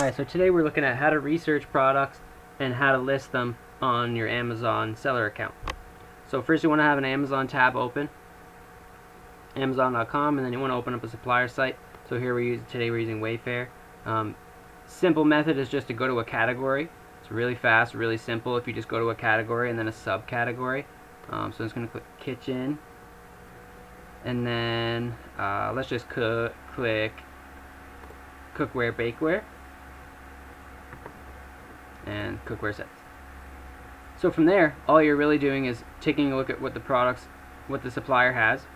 Alright, so today we're looking at how to research products and how to list them on your Amazon seller account. So first you want to have an Amazon tab open, Amazon.com, and then you want to open up a supplier site. So here today we're using Wayfair. Simple method is just to go to a category. It's really fast, really simple if you just go to a category and then a subcategory. So I'm just going to click kitchen, and then let's just click cookware, bakeware, and cookware sets. So from there, all you're really doing is taking a look at what the supplier has.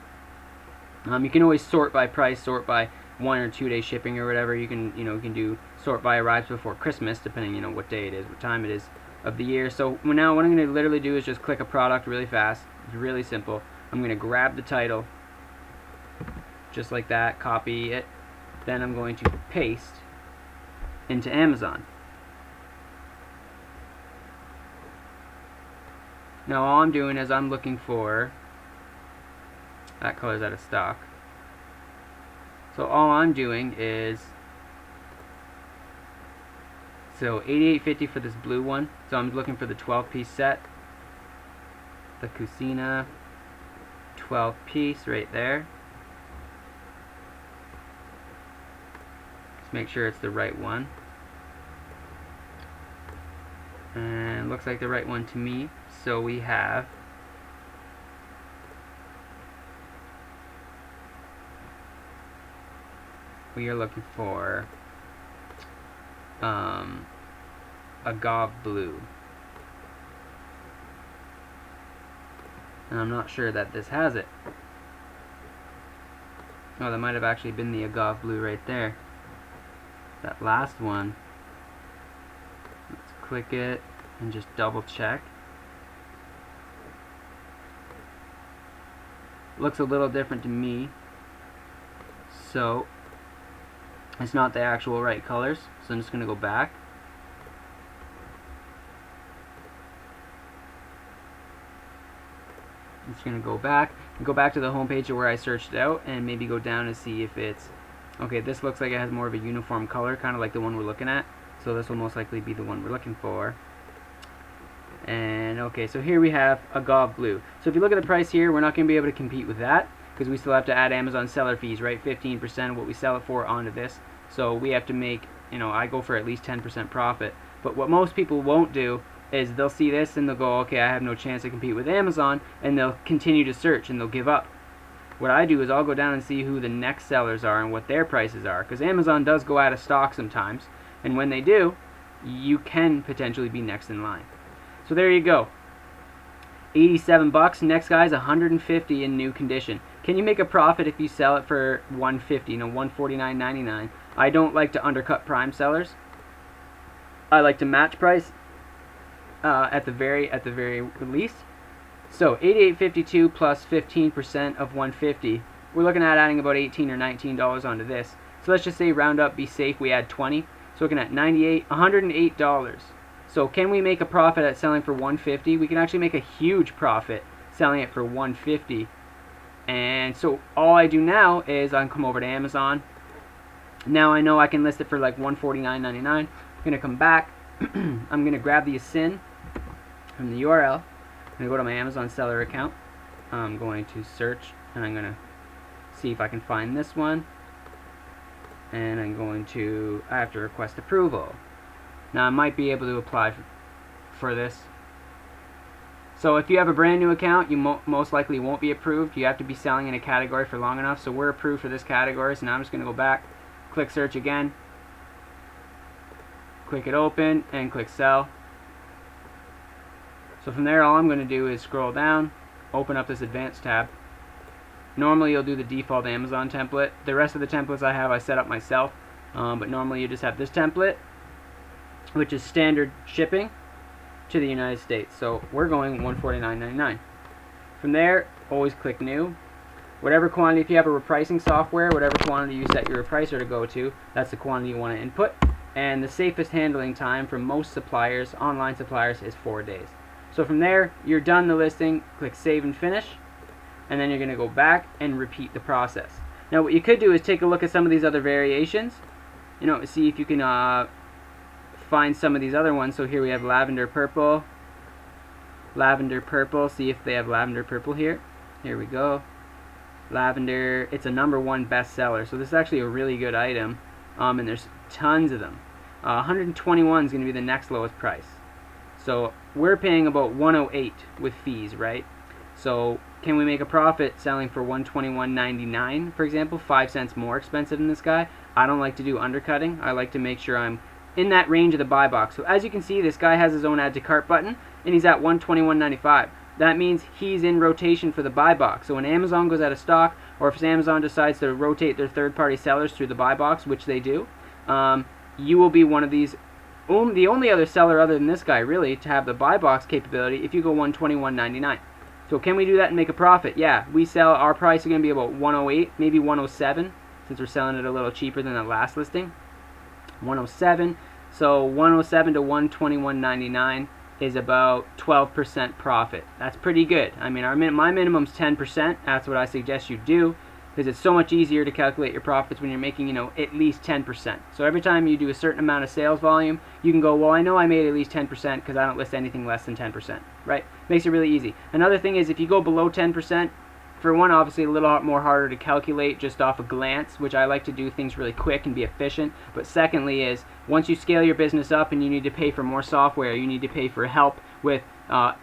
You can always sort by price, sort by 1 or 2 day shipping or whatever. You can do sort by arrives before Christmas, depending what day it is, what time it is of the year. So now what I'm going to literally do is just click a product really fast. It's really simple. I'm going to grab the title just like that, copy it, then I'm going to paste into Amazon. Now all I'm doing is I'm looking for, that color's out of stock, so all I'm doing is, so $88.50 for this blue one, so I'm looking for the 12-piece set, the Cucina 12-piece right there. Let's make sure it's the right one, and it looks like the right one to me. So we are looking for agave blue, and I'm not sure that this has it. Oh, that might have actually been the agave blue right there, that last one. Let's click it and just double check. Looks a little different to me, so it's not the actual right colors, so I'm just going to go back. I'm just going to go back to the home page where I searched it out, and maybe go down and see if it's okay. This looks like it has more of a uniform color, kind of like the one we're looking at, so this will most likely be the one we're looking for. And okay, so here we have agave blue. So if you look at the price here, we're not going to be able to compete with that because we still have to add Amazon seller fees, right? 15% of what we sell it for onto this. So we have to make, I go for at least 10% profit. But what most people won't do is they'll see this and they'll go, okay, I have no chance to compete with Amazon, and they'll continue to search and they'll give up. What I do is I'll go down and see who the next sellers are and what their prices are, because Amazon does go out of stock sometimes, and when they do, you can potentially be next in line. So there you go. 87 bucks. Next guy's 150 in new condition. Can you make a profit if you sell it for 150? $149.99. I don't like to undercut prime sellers. I like to match price at the very least. So $88.52 plus 15% of 150. We're looking at adding about $18 or $19 onto this. So let's just say round up, be safe, we add 20. So looking at $108. So can we make a profit at selling for 150? We can actually make a huge profit selling it for 150. And so all I do now is I come over to Amazon. Now I know I can list it for like $149.99. I'm going to come back. I'm going to grab the ASIN from the URL. I'm going to go to my Amazon seller account. I'm going to search, and I'm going to see if I can find this one. And I have to request approval. Now I might be able to apply for this. So if you have a brand new account, you most likely won't be approved. You have to be selling in a category for long enough. So we're approved for this category. So now I'm just going to go back, click search again, click it open, and click sell. So from there, all I'm going to do is scroll down, open up this advanced tab. Normally you'll do the default Amazon template. The rest of the templates I set up myself. But normally you just have this template, which is standard shipping to the United States. So we're going $149.99. From there, always click new. Whatever quantity, if you have a repricing software, whatever quantity you set your repricer to go to, that's the quantity you want to input. And the safest handling time for most suppliers, online suppliers, is 4 days. So from there, you're done the listing, click save and finish, and then you're going to go back and repeat the process. Now what you could do is take a look at some of these other variations, see if you can find some of these other ones. So here we have lavender purple. Lavender purple. See if they have lavender purple here. Here we go. Lavender. It's a #1 bestseller. So this is actually a really good item. And there's tons of them. 121 is going to be the next lowest price. So we're paying about 108 with fees, right? So can we make a profit selling for 121.99, for example, 5 cents more expensive than this guy? I don't like to do undercutting. I like to make sure I'm in that range of the buy box. So as you can see, this guy has his own add to cart button, and he's at 121.95. That means he's in rotation for the buy box. So when Amazon goes out of stock, or if Amazon decides to rotate their third-party sellers through the buy box, which they do, you will be one of these, the only other seller other than this guy, really, to have the buy box capability if you go 121.99. So can we do that and make a profit? Yeah, we sell, our price is going to be about 108, maybe 107, since we're selling it a little cheaper than the last listing. 107, so 107 to 121.99 is about 12% profit. That's pretty good. I mean, my minimum's 10%. That's what I suggest you do, because it's so much easier to calculate your profits when you're making, at least 10%. So every time you do a certain amount of sales volume, you can go, well, I know I made at least 10% because I don't list anything less than 10%, right? Makes it really easy. Another thing is if you go below 10%, for one, obviously a little more harder to calculate just off a glance, which I like to do things really quick and be efficient. But secondly is, once you scale your business up and you need to pay for more software, you need to pay for help with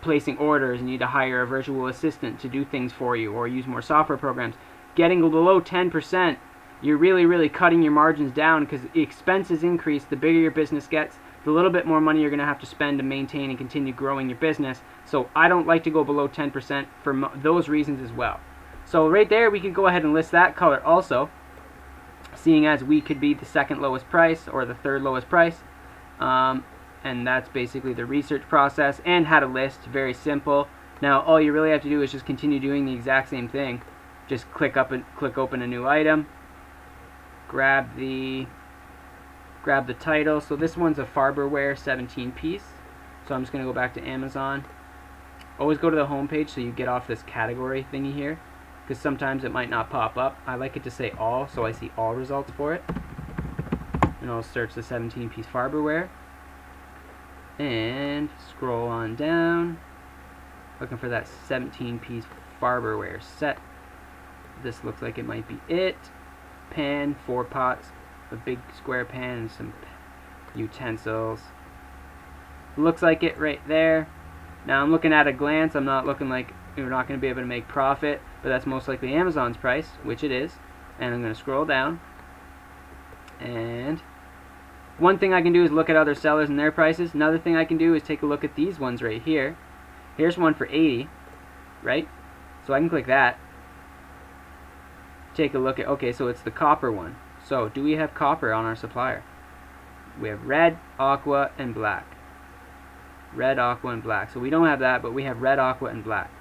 placing orders, you need to hire a virtual assistant to do things for you or use more software programs. Getting below 10%, you're really cutting your margins down, because the expenses increase. The bigger your business gets, the little bit more money you're going to have to spend to maintain and continue growing your business. So I don't like to go below 10% for those reasons as well. So right there, we could go ahead and list that color also, seeing as we could be the second lowest price or the third lowest price. And that's basically the research process and how to list. Very simple. Now all you really have to do is just continue doing the exact same thing. Just click open a new item, grab the title. So this one's a Farberware 17 piece. So I'm just going to go back to Amazon. Always go to the home page so you get off this category thingy here, because sometimes it might not pop up. I like it to say all, so I see all results for it. And I'll search the 17 piece Farberware and scroll on down, looking for that 17 piece Farberware set. This looks like it might be it. Pan, 4 pots, a big square pan, and some utensils. Looks like it right there. Now I'm looking at a glance. I'm not looking like you're not going to be able to make profit, but that's most likely Amazon's price, which it is. And I'm going to scroll down. And one thing I can do is look at other sellers and their prices. Another thing I can do is take a look at these ones right here. Here's one for 80, right? So I can click that. Take a look at, okay, so it's the copper one. So do we have copper on our supplier? We have red, aqua, and black. Red, aqua, and black. So we don't have that, but we have red, aqua, and black.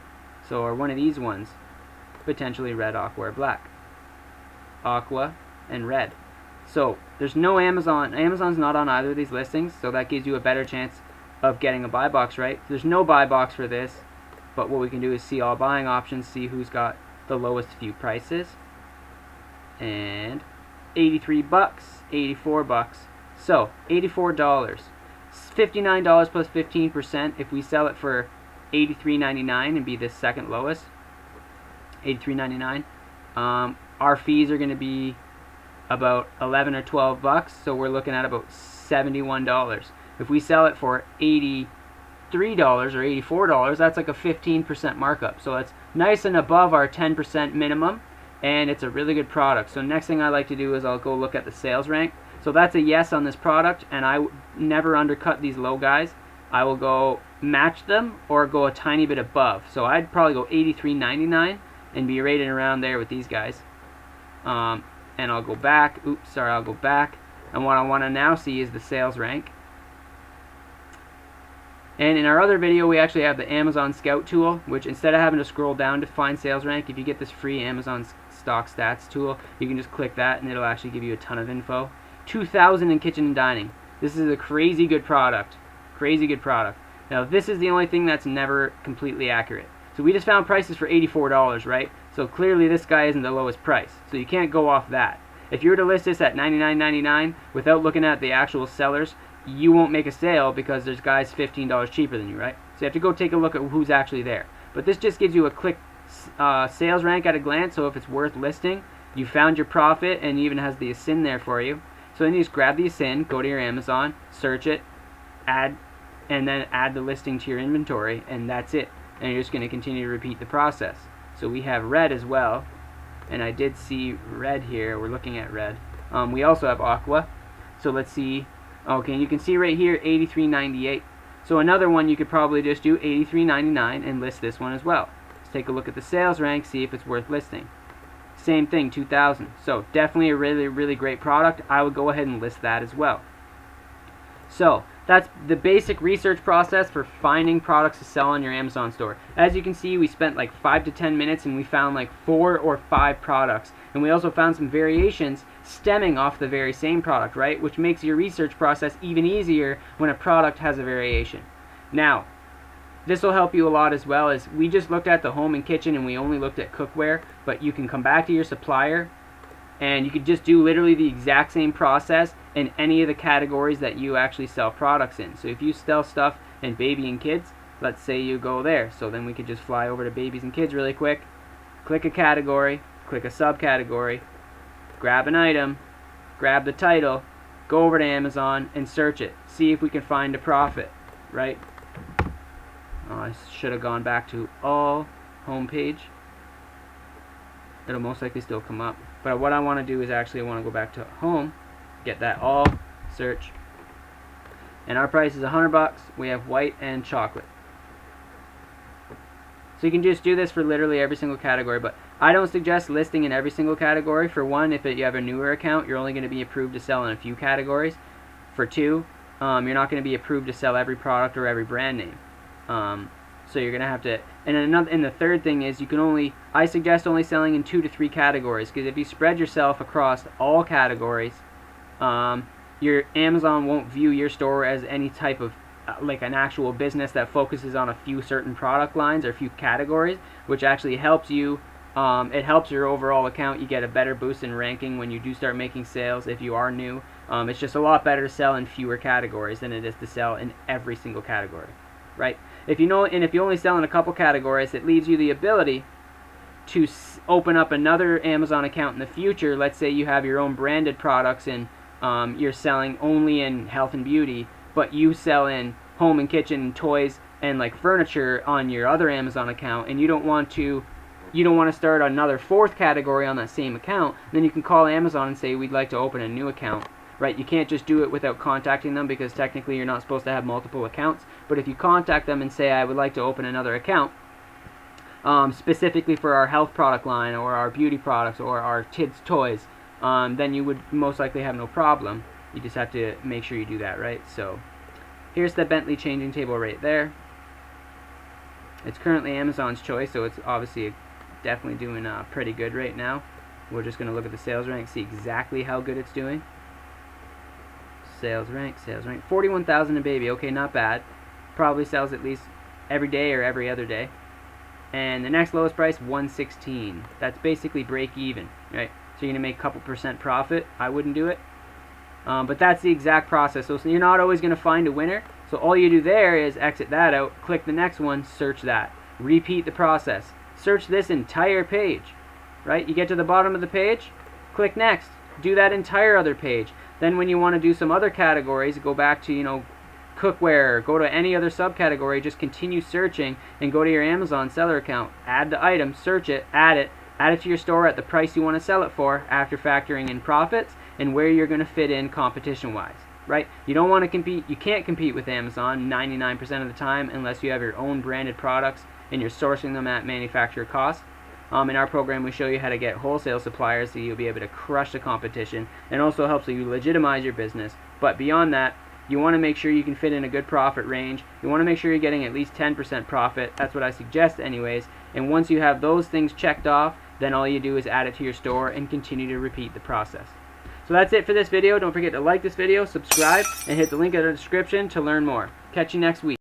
So are one of these ones potentially red, aqua, or black? Aqua and red. So there's no Amazon. Amazon's not on either of these listings, so that gives you a better chance of getting a buy box, right? There's no buy box for this, but what we can do is see all buying options, see who's got the lowest few prices. And 83 bucks, 84 bucks. So $84, $59 plus 15%. If we sell it for $83.99 and be the second lowest, $83.99, our fees are going to be about 11 or 12 bucks. So we're looking at about $71. If we sell it for $83 or $84, that's like a 15% markup. So it's nice and above our 10% minimum. And it's a really good product. So next thing I like to do is I'll go look at the sales rank. So that's a yes on this product, and I never undercut these low guys. I will go match them or go a tiny bit above. So I'd probably go $83.99 and be rated around there with these guys. And I'll go back. I'll go back. And what I want to now see is the sales rank. And in our other video, we actually have the Amazon Scout tool, which instead of having to scroll down to find sales rank, if you get this free Amazon Stock Stats tool, you can just click that and it'll actually give you a ton of info. 2,000 in kitchen and dining. This is a crazy good product. Crazy good product. Now, this is the only thing that's never completely accurate. So we just found prices for $84, right? So clearly this guy isn't the lowest price. So you can't go off that. If you were to list this at $99.99 without looking at the actual sellers, you won't make a sale because there's guys $15 cheaper than you, right? So you have to go take a look at who's actually there. But this just gives you a quick sales rank at a glance, so if it's worth listing, you found your profit, and even has the ASIN there for you. So then you just grab the ASIN, go to your Amazon, search it, add, and then add the listing to your inventory, and that's it. And you're just going to continue to repeat the process. So we have red as well, and I did see red here. We're looking at red. We also have aqua. So let's see. Okay, you can see right here $83.98. So another one you could probably just do $83.99 and list this one as well. Let's take a look at the sales rank, see if it's worth listing. Same thing, 2000. So definitely a really, really great product. I would go ahead and list that as well. So that's the basic research process for finding products to sell on your Amazon store. As you can see, we spent like 5 to 10 minutes and we found like 4 or 5 products. And we also found some variations stemming off the very same product, right? Which makes your research process even easier when a product has a variation. Now, this will help you a lot as well, as we just looked at the home and kitchen and we only looked at cookware, but you can come back to your supplier and you could just do literally the exact same process in any of the categories that you actually sell products in. So if you sell stuff in baby and kids, let's say you go there. So then we could just fly over to babies and kids really quick, click a category, click a subcategory, grab an item, grab the title, go over to Amazon and search it. See if we can find a profit, right? Oh, I should have gone back to all homepage. It'll most likely still come up. But what I want to do is actually I want to go back to home, get that all, search. And our price is $100. We have white and chocolate. So you can just do this for literally every single category, but I don't suggest listing in every single category. For one, if you have a newer account, you're only going to be approved to sell in a few categories. For two, you're not going to be approved to sell every product or every brand name. So you're going to have to, and the third thing is I suggest only selling in 2 to 3 categories, because if you spread yourself across all categories, your Amazon won't view your store as any type of like an actual business that focuses on a few certain product lines or a few categories, which actually helps you. It helps your overall account. You get a better boost in ranking when you do start making sales if you are new. It's just a lot better to sell in fewer categories than it is to sell in every single category, right? If you only sell in a couple categories, it leaves you the ability to open up another Amazon account in the future. Let's say you have your own branded products and you're selling only in health and beauty, but you sell in home and kitchen and toys and like furniture on your other Amazon account, and you don't want to start another 4th category on that same account. Then you can call Amazon and say, we'd like to open a new account, right? You can't just do it without contacting them, because technically you're not supposed to have multiple accounts. But if you contact them and say, I would like to open another account specifically for our health product line or our beauty products or our kids toys, then you would most likely have no problem. You just have to make sure you do that, right? So here's the Bentley changing table right there. It's currently Amazon's choice, so it's obviously definitely doing pretty good right now. We're just going to look at the sales rank, see exactly how good it's doing. Sales rank, 41,000 in baby. Okay, not bad. Probably sells at least every day or every other day. And the next lowest price, 116. That's basically break even, right? So you're going to make a couple % profit. I wouldn't do it. But that's the exact process. So you're not always going to find a winner. So all you do there is exit that out, click the next one, search that. Repeat the process. Search this entire page, right? You get to the bottom of the page, click next. Do that entire other page. Then when you want to do some other categories, go back to, cookware, go to any other subcategory, just continue searching and go to your Amazon seller account. Add the item, search it, add it to your store at the price you want to sell it for after factoring in profits and where you're going to fit in competition-wise, right? You don't want to compete. You can't compete with Amazon 99% of the time unless you have your own branded products and you're sourcing them at manufacturer cost. In our program, we show you how to get wholesale suppliers so you'll be able to crush the competition, and also helps you legitimize your business. But beyond that, you want to make sure you can fit in a good profit range. You want to make sure you're getting at least 10% profit. That's what I suggest anyways. And once you have those things checked off, then all you do is add it to your store and continue to repeat the process. So that's it for this video. Don't forget to like this video, subscribe, and hit the link in the description to learn more. Catch you next week.